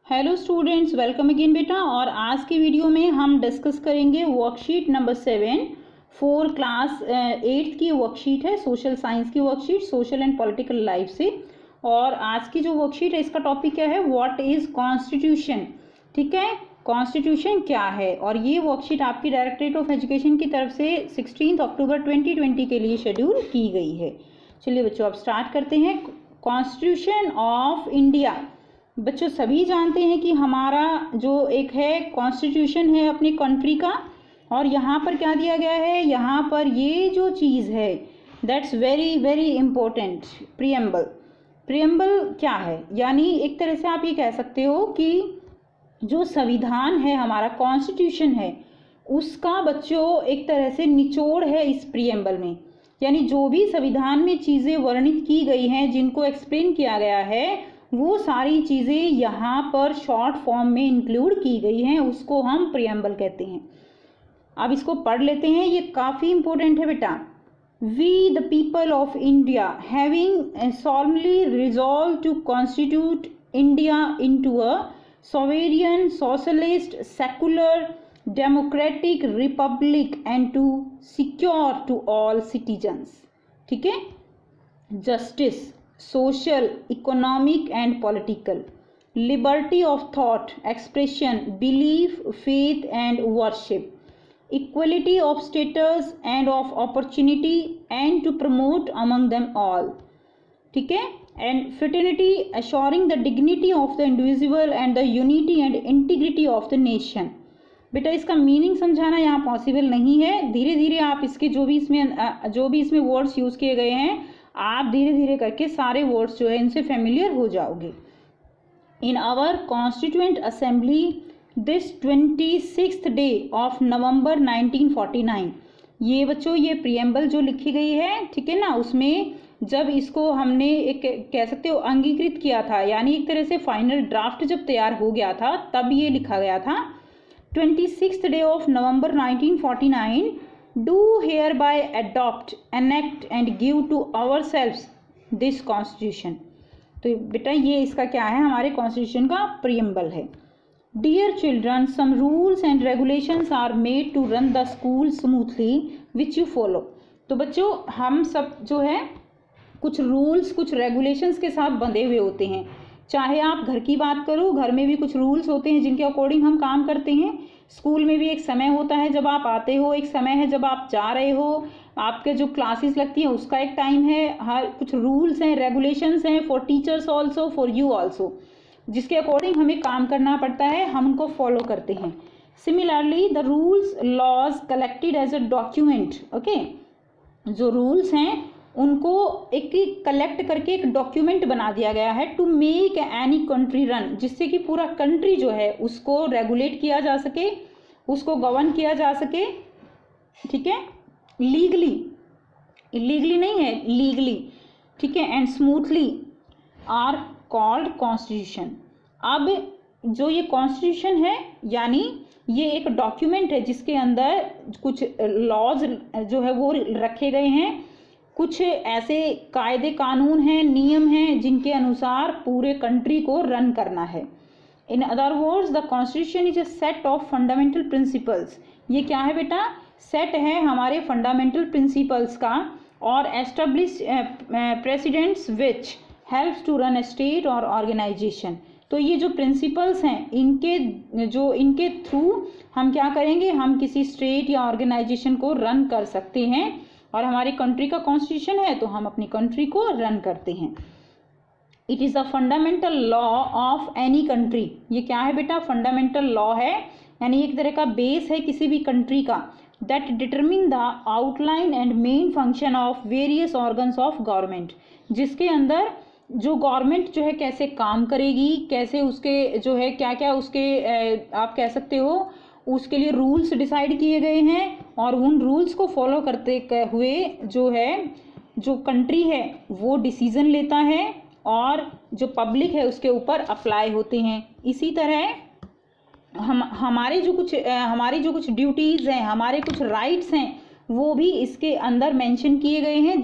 Hello students, welcome again बेटा। और आज की वीडियो में हम डिस्कस करेंगे वर्कशीट नंबर 7 4 क्लास 8 की वर्कशीट है, सोशल साइंस की worksheet, social and political life से। और आज की जो वर्कशीट है इसका टॉपिक क्या है, व्हाट इज कॉन्स्टिट्यूशन। ठीक है, कॉन्स्टिट्यूशन क्या है। और ये वर्कशीट आपकी डायरेक्टरेट ऑफ एजुकेशन की तरफ से 16 अक्टूबर 2020 के लिए शेड्यूल की गई है। चलिए बच्चों, अब स्टार्ट करते हैं। Constitution of India. बच्चों सभी जानते हैं कि हमारा जो एक है कॉन्स्टिट्यूशन है अपनी कंट्री का, और यहाँ पर क्या दिया गया है, यहाँ पर ये जो चीज़ है that's very very important, preamble. Preamble क्या है, यानी एक तरह से आप ये कह सकते हो कि जो संविधान है हमारा, कॉन्स्टिट्यूशन है, उसका बच्चों एक तरह से निचोड़ है इस प्रीएम्बल में। यानी जो भी संविधान में चीज़ें वर्णित की गई हैं, जिनको एक्सप्लेन किया गया है, वो सारी चीज़ें यहाँ पर शॉर्ट फॉर्म में इंक्लूड की गई हैं, उसको हम प्रीएम्बल कहते हैं। अब इसको पढ़ लेते हैं, ये काफ़ी इंपॉर्टेंट है बेटा। We the people of India having solemnly resolved to constitute India into a sovereign, socialist, secular, democratic republic and to secure to all citizens, ठीक है, justice, social, economic and political, liberty of thought, expression, belief, faith and worship, equality of status and of opportunity and to promote among them all, ठीक है, and fraternity, assuring the dignity of the individual and the unity and integrity of the nation। बेटा इसका meaning समझाना यहाँ possible नहीं है, धीरे धीरे आप इसके जो भी इसमें वर्ड्स यूज़ किए गए हैं, आप धीरे धीरे करके सारे वर्ड्स जो है इनसे फेमिलियर हो जाओगे। In our constituent assembly this 26th day of November 1949, ये बच्चों ये प्रीएम्बल जो लिखी गई है, ठीक है ना, उसमें जब इसको हमने एक कह सकते हो अंगीकृत किया था, यानी एक तरह से फाइनल ड्राफ्ट जब तैयार हो गया था तब ये लिखा गया था। 26th day of November 1949, do hereby adopt, enact and give to ourselves this constitution। तो बेटा ये इसका क्या है, हमारे कॉन्स्टिट्यूशन का प्रीएम्बल है। Dear children, some rules and regulations are made to run the school smoothly which you follow। तो बच्चों हम सब जो है कुछ रूल्स कुछ रेगुलेशंस के साथ बंधे हुए होते हैं। चाहे आप घर की बात करो, घर में भी कुछ रूल्स होते हैं जिनके अकॉर्डिंग हम काम करते हैं। स्कूल में भी एक समय होता है जब आप आते हो, एक समय है जब आप जा रहे हो, आपके जो क्लासेस लगती है उसका एक टाइम है। हर कुछ रूल्स हैं, रेगुलेशंस हैं for teachers also, for you also, जिसके अकॉर्डिंग हमें काम करना पड़ता है, हम उनको फॉलो करते हैं। Similarly the rules laws collected as a document, okay, जो रूल्स हैं उनको एक कलेक्ट करके एक डॉक्यूमेंट बना दिया गया है to make any country run, जिससे कि पूरा कंट्री जो है उसको रेगुलेट किया जा सके, उसको गवर्न किया जा सके, ठीक है, लीगली, इलीगली नहीं है, लीगली, ठीक है, and smoothly are called constitution. अब जो ये कॉन्स्टिट्यूशन है, यानी ये एक डॉक्यूमेंट है जिसके अंदर कुछ लॉज जो है वो रखे गए हैं, कुछ ऐसे कायदे कानून हैं, नियम हैं जिनके अनुसार पूरे कंट्री को रन करना है। In other words the constitution is a set of fundamental principles. ये क्या है बेटा, सेट है हमारे फंडामेंटल प्रिंसिपल्स का, और establish presidents which helps to run a state और ऑर्गेनाइजेशन। तो ये जो प्रिंसिपल्स हैं इनके थ्रू हम क्या करेंगे, हम किसी स्टेट या ऑर्गेनाइजेशन को रन कर सकते हैं, और हमारी कंट्री का कॉन्स्टिट्यूशन है तो हम अपनी कंट्री को रन करते हैं। It is a fundamental law of any country. ये क्या है बेटा, फंडामेंटल लॉ है, यानी एक तरह का बेस है किसी भी कंट्री का, that determine the outline and main function of various organs of government, जिसके अंदर जो गवर्नमेंट जो है कैसे काम करेगी, कैसे उसके जो है क्या क्या उसके आप कह सकते हो उसके लिए रूल्स डिसाइड किए गए हैं, और उन रूल्स को फॉलो करते हुए जो है जो कंट्री है वो डिसीजन लेता है, और जो पब्लिक है उसके ऊपर अप्लाई होते हैं। इसी तरह हमारी जो कुछ ड्यूटीज़ हैं, हमारे कुछ राइट्स हैं, वो भी इसके अंदर मेंशन किए गए हैं,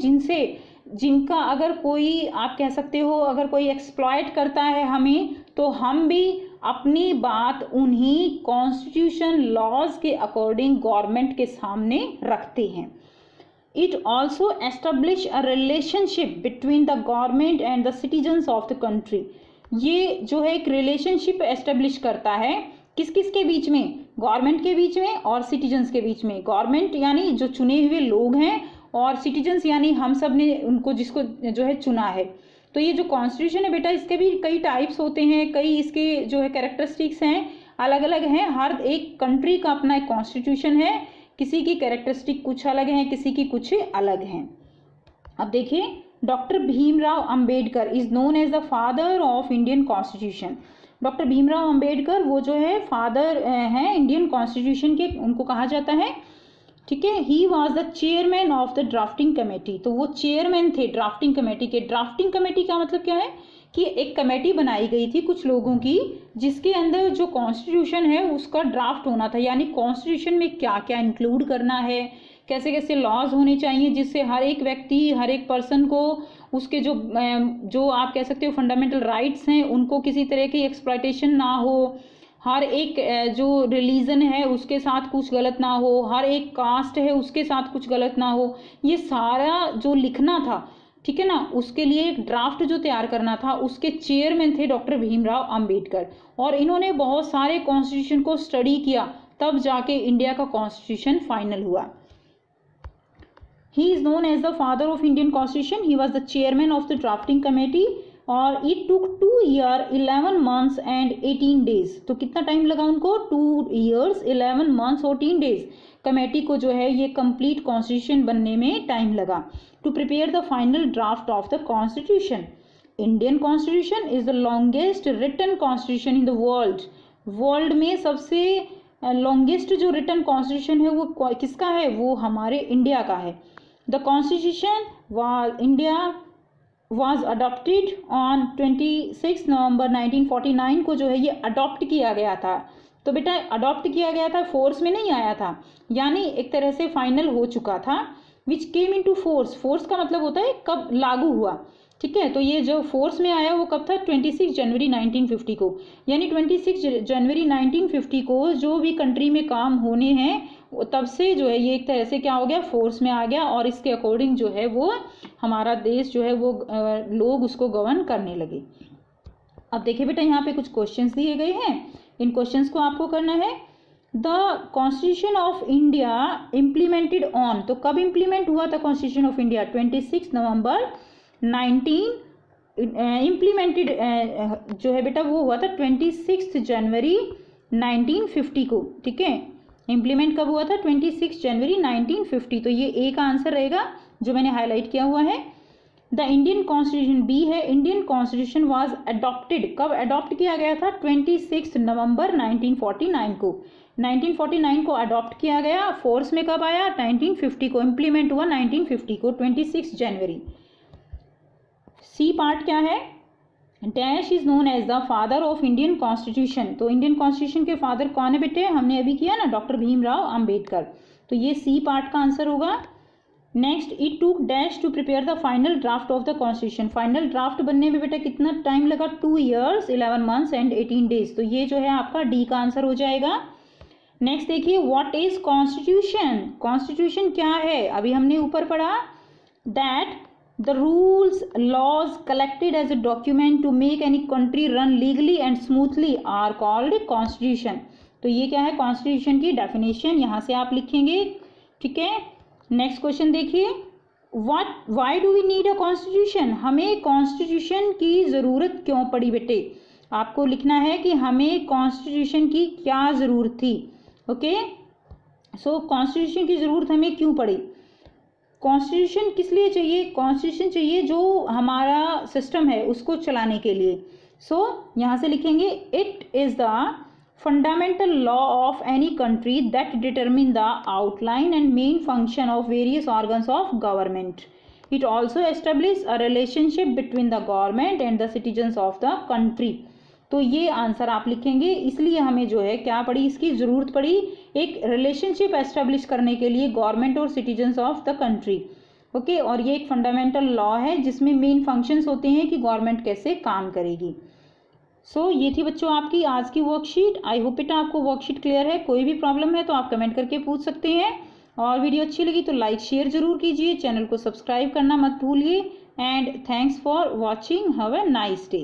जिनका अगर कोई आप कह सकते हो अगर कोई एक्सप्लॉइट करता है हमें, तो हम भी अपनी बात उन्हीं कॉन्स्टिट्यूशन लॉज के अकॉर्डिंग गवर्नमेंट के सामने रखते हैं। It also establish a relationship between the government and the citizens of the country. ये जो है एक रिलेशनशिप एस्टेब्लिश करता है किस किस के बीच में, गवर्नमेंट के बीच में और सिटीजन्स के बीच में। गवर्नमेंट यानी जो चुने हुए लोग हैं और सिटीजन्स यानी हम सब ने उनको जिसको जो है चुना है। तो ये जो कॉन्स्टिट्यूशन है बेटा, इसके भी कई टाइप्स होते हैं, कई इसके जो है कैरेक्टरिस्टिक्स हैं, अलग अलग हैं। हर एक कंट्री का अपना एक कॉन्स्टिट्यूशन है, किसी की कैरेक्टरिस्टिक कुछ अलग हैं, किसी की कुछ अलग हैं। अब देखिए, doctor Bhimrao Ambedkar is known as the father of Indian constitution. Doctor Bhimrao Ambedkar वो जो है फादर हैं इंडियन कॉन्स्टिट्यूशन के, उनको कहा जाता है। ठीक है, he was the chairman of the drafting committee. तो वो चेयरमैन थे ड्राफ्टिंग कमेटी के। ड्राफ्टिंग कमेटी का मतलब क्या है कि एक कमेटी बनाई गई थी कुछ लोगों की, जिसके अंदर जो कॉन्स्टिट्यूशन है उसका ड्राफ्ट होना था, यानी कॉन्स्टिट्यूशन में क्या क्या इंक्लूड करना है, कैसे कैसे लॉज होने चाहिए, जिससे हर एक व्यक्ति, हर एक पर्सन को उसके जो आप कह सकते हो फंडामेंटल राइट्स हैं उनको किसी तरह की एक्सप्लॉयटेशन ना हो, हर एक जो रिलीजन है उसके साथ कुछ गलत ना हो, हर एक कास्ट है उसके साथ कुछ गलत ना हो। ये सारा जो लिखना था, ठीक है ना, उसके लिए एक ड्राफ्ट जो तैयार करना था, उसके चेयरमैन थे डॉक्टर भीमराव अंबेडकर। और इन्होंने बहुत सारे कॉन्स्टिट्यूशन को स्टडी किया, तब जाके इंडिया का कॉन्स्टिट्यूशन फाइनल हुआ। He is known as the father of Indian Constitution. He was the chairman of the drafting committee और it took 2 years 11 months and 18 days। तो कितना टाइम लगा उनको? 2 years 11 months 14 days। कमेटी को जो है ये कंप्लीट कॉन्स्टिट्यूशन बनने में टाइम लगा। To prepare the final draft of the constitution. Indian constitution is the longest written constitution in the world. World में सबसे लॉन्गेस्ट जो रिटन कॉन्स्टिट्यूशन है वो किसका है? वो हमारे इंडिया का है। The Constitution India was adopted on 26 नवंबर 1949 को जो है ये अडॉप्ट किया गया था। तो बेटा अडॉप्ट किया गया था, फोर्स में नहीं आया था, यानी एक तरह से फाइनल हो चुका था। विच केम इनटू फोर्स। फोर्स का मतलब होता है कब लागू हुआ, ठीक है। तो ये जो फोर्स में आया वो कब था? 26 जनवरी 1950 को। यानी 26 जनवरी 1950 को जो भी कंट्री में काम होने हैं तब से जो है ये एक तरह से क्या हो गया, फोर्स में आ गया, और इसके अकॉर्डिंग जो है वो हमारा देश जो है वो लोग उसको गवर्न करने लगे। अब देखिए बेटा, यहाँ पे कुछ क्वेश्चंस दिए गए हैं, इन क्वेश्चंस को आपको करना है। The constitution of India implemented on. तो कब इम्प्लीमेंट हुआ था constitution of India? 26 November 19 implemented जो है बेटा वो हुआ था 26 जनवरी 1950 को, ठीक है। इम्प्लीमेंट कब हुआ था? 26 जनवरी 1950। तो ये ए का आंसर रहेगा जो मैंने हाईलाइट किया हुआ है। द इंडियन कॉन्स्टिट्यूशन, बी है, इंडियन कॉन्स्टिट्यूशन वाज अडॉप्टेड। कब अडॉप्ट किया गया था? 26 नवंबर 1949 को। 1949 को अडॉप्ट किया गया। फोर्स में कब आया? 1950 को। इम्प्लीमेंट हुआ 1950 को, 26 जनवरी। सी पार्ट क्या है? Dash is known as the father of Indian constitution. तो इंडियन कॉन्स्टिट्यूशन के फादर कौन है बेटे? हमने अभी किया ना, डॉक्टर भीमराव अंबेडकर। तो ये सी पार्ट का आंसर होगा। Next, it took dash to prepare the final draft of the constitution. Final draft बनने में बेटा कितना टाइम लगा? 2 years 11 months and 18 days। तो ये जो है आपका डी का आंसर हो जाएगा। नेक्स्ट देखिए, व्हाट इज कॉन्स्टिट्यूशन। कॉन्स्टिट्यूशन क्या है? अभी हमने ऊपर पढ़ा that the rules laws collected as a document to make any country run legally and smoothly are called constitution। तो ये क्या है? कॉन्स्टिट्यूशन की डेफिनेशन यहाँ से आप लिखेंगे, ठीक है। नेक्स्ट क्वेश्चन देखिए, why do we need a constitution. हमें कॉन्स्टिट्यूशन की ज़रूरत क्यों पड़ी बेटे? आपको लिखना है कि हमें कॉन्स्टिट्यूशन की क्या ज़रूरत थी। ओके, सो कॉन्स्टिट्यूशन की ज़रूरत हमें क्यों पड़ी? कॉन्स्टिट्यूशन किस लिए चाहिए? कॉन्स्टिट्यूशन चाहिए जो हमारा सिस्टम है उसको चलाने के लिए। सो यहाँ से लिखेंगे, it is the fundamental law of any country that determine the outline and main function of various organs of government. It also establish a relationship between the government and the citizens of the country. तो ये answer आप लिखेंगे। इसलिए हमें जो है क्या पड़ी, इसकी ज़रूरत पड़ी एक रिलेशनशिप एस्टेब्लिश करने के लिए गवर्नमेंट और citizens of the country. Okay, और ये एक फंडामेंटल लॉ है जिसमें मेन फंक्शंस होते हैं कि गवर्नमेंट कैसे काम करेगी। ये थी बच्चों आपकी आज की वर्कशीट। आई होप बेटा आपको वर्कशीट क्लियर है। कोई भी प्रॉब्लम है तो आप कमेंट करके पूछ सकते हैं। और वीडियो अच्छी लगी तो लाइक शेयर जरूर कीजिए, चैनल को सब्सक्राइब करना मत भूलिए। And thanks for watching. Have a nice day.